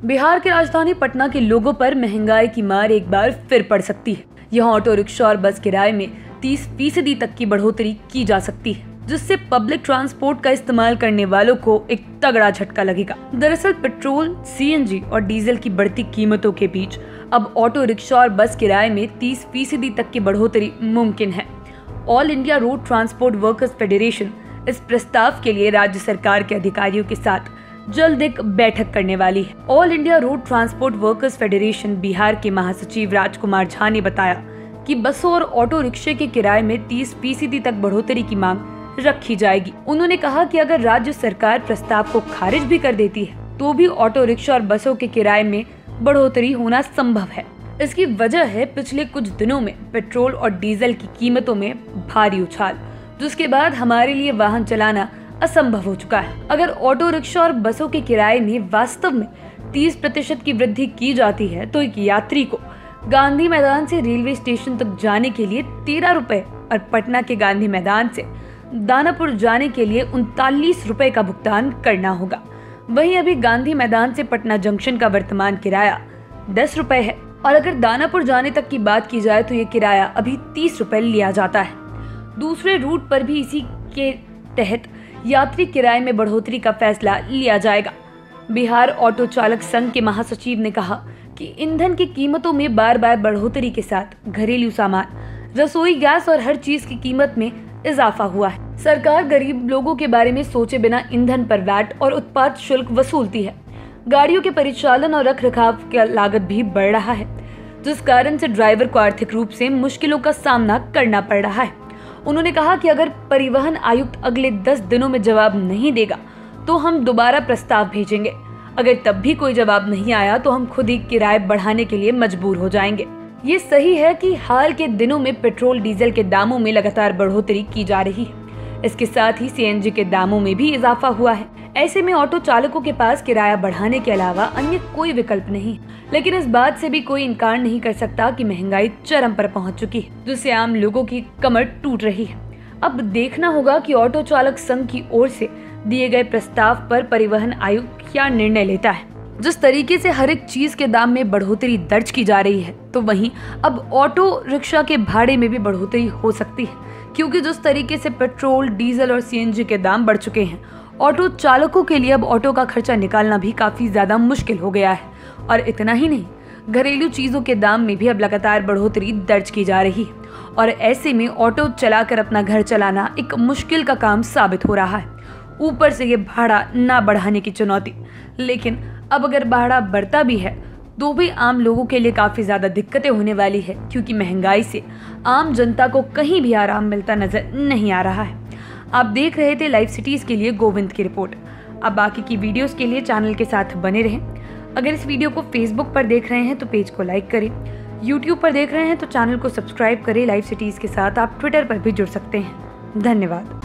बिहार की राजधानी पटना के लोगों पर महंगाई की मार एक बार फिर पड़ सकती है। यहाँ ऑटो रिक्शा और बस किराए में 30% तक की बढ़ोतरी की जा सकती है, जिससे पब्लिक ट्रांसपोर्ट का इस्तेमाल करने वालों को एक तगड़ा झटका लगेगा। दरअसल पेट्रोल, सीएनजी और डीजल की बढ़ती कीमतों के बीच अब ऑटो रिक्शा और बस किराए में 30% तक की बढ़ोतरी मुमकिन है। All India road transport workers federation इस प्रस्ताव के लिए राज्य सरकार के अधिकारियों के साथ जल्द एक बैठक करने वाली है। All India road transport workers federation Bihar के महासचिव राजकुमार झा ने बताया कि बसों और ऑटो रिक्शे के किराए में 30% तक बढ़ोतरी की मांग रखी जाएगी। उन्होंने कहा कि अगर राज्य सरकार प्रस्ताव को खारिज भी कर देती है तो भी ऑटो रिक्शा और बसों के किराए में बढ़ोतरी होना संभव है। इसकी वजह है पिछले कुछ दिनों में पेट्रोल और डीजल की कीमतों में भारी उछाल, जिसके बाद हमारे लिए वाहन चलाना असंभव हो चुका है। अगर ऑटो रिक्शा और बसों के किराए में वास्तव में 30% की वृद्धि की जाती है तो एक यात्री को गांधी मैदान से रेलवे स्टेशन तक जाने के लिए 13 रुपए और पटना के गांधी मैदान से दानापुर जाने के लिए 39 रुपए का भुगतान करना होगा। वहीं अभी गांधी मैदान से पटना जंक्शन का वर्तमान किराया 10 रुपए है और अगर दानापुर जाने तक की बात की जाए तो ये किराया अभी 30 रुपए लिया जाता है। दूसरे रूट पर भी इसी के तहत यात्री किराए में बढ़ोतरी का फैसला लिया जाएगा। बिहार ऑटो चालक संघ के महासचिव ने कहा कि ईंधन की कीमतों में बार बार बढ़ोतरी के साथ घरेलू सामान, रसोई गैस और हर चीज की कीमत में इजाफा हुआ है। सरकार गरीब लोगों के बारे में सोचे बिना ईंधन पर वैट और उत्पाद शुल्क वसूलती है। गाड़ियों के परिचालन और रखरखाव की लागत भी बढ़ रहा है, जिस कारण से ड्राइवर को आर्थिक रूप से मुश्किलों का सामना करना पड़ रहा है। उन्होंने कहा कि अगर परिवहन आयुक्त अगले 10 दिनों में जवाब नहीं देगा तो हम दोबारा प्रस्ताव भेजेंगे। अगर तब भी कोई जवाब नहीं आया तो हम खुद ही किराए बढ़ाने के लिए मजबूर हो जाएंगे। ये सही है कि हाल के दिनों में पेट्रोल डीजल के दामों में लगातार बढ़ोतरी की जा रही है। इसके साथ ही सीएनजी के दामों में भी इजाफा हुआ है। ऐसे में ऑटो चालकों के पास किराया बढ़ाने के अलावा अन्य कोई विकल्प नहीं। लेकिन इस बात से भी कोई इनकार नहीं कर सकता कि महंगाई चरम पर पहुंच चुकी है, जिससे आम लोगों की कमर टूट रही है। अब देखना होगा कि ऑटो चालक संघ की ओर से दिए गए प्रस्ताव पर परिवहन आयुक्त क्या निर्णय लेता है। जिस तरीके से हर एक चीज के दाम में बढ़ोतरी दर्ज की जा रही है, तो वहीं अब ऑटो रिक्शा के भाड़े में भी बढ़ोतरी हो सकती है, क्योंकि जिस तरीके से पेट्रोल, डीजल और सीएनजी के दाम बढ़ चुके हैं, ऑटो चालकों के लिए अब ऑटो का खर्चा निकालना भी काफी ज्यादा मुश्किल हो गया है। और इतना ही नहीं, घरेलू चीजों के दाम में भी अब लगातार बढ़ोतरी दर्ज की जा रही है और ऐसे में ऑटो चलाकर अपना घर चलाना एक मुश्किल का काम साबित हो रहा है। ऊपर से ये भाड़ा ना बढ़ाने की चुनौती। लेकिन अब अगर भाड़ा बढ़ता भी है तो भी आम लोगों के लिए काफी ज्यादा दिक्कतें होने वाली है, क्योंकि महंगाई से आम जनता को कहीं भी आराम मिलता नजर नहीं आ रहा है। आप देख रहे थे लाइव सिटीज के लिए गोविंद की रिपोर्ट। अब बाकी की वीडियोस के लिए चैनल के साथ बने रहें। अगर इस वीडियो को फेसबुक पर देख रहे हैं तो पेज को लाइक करें, यूट्यूब पर देख रहे हैं तो चैनल को सब्सक्राइब करें। लाइव सिटीज के साथ आप ट्विटर पर भी जुड़ सकते हैं। धन्यवाद।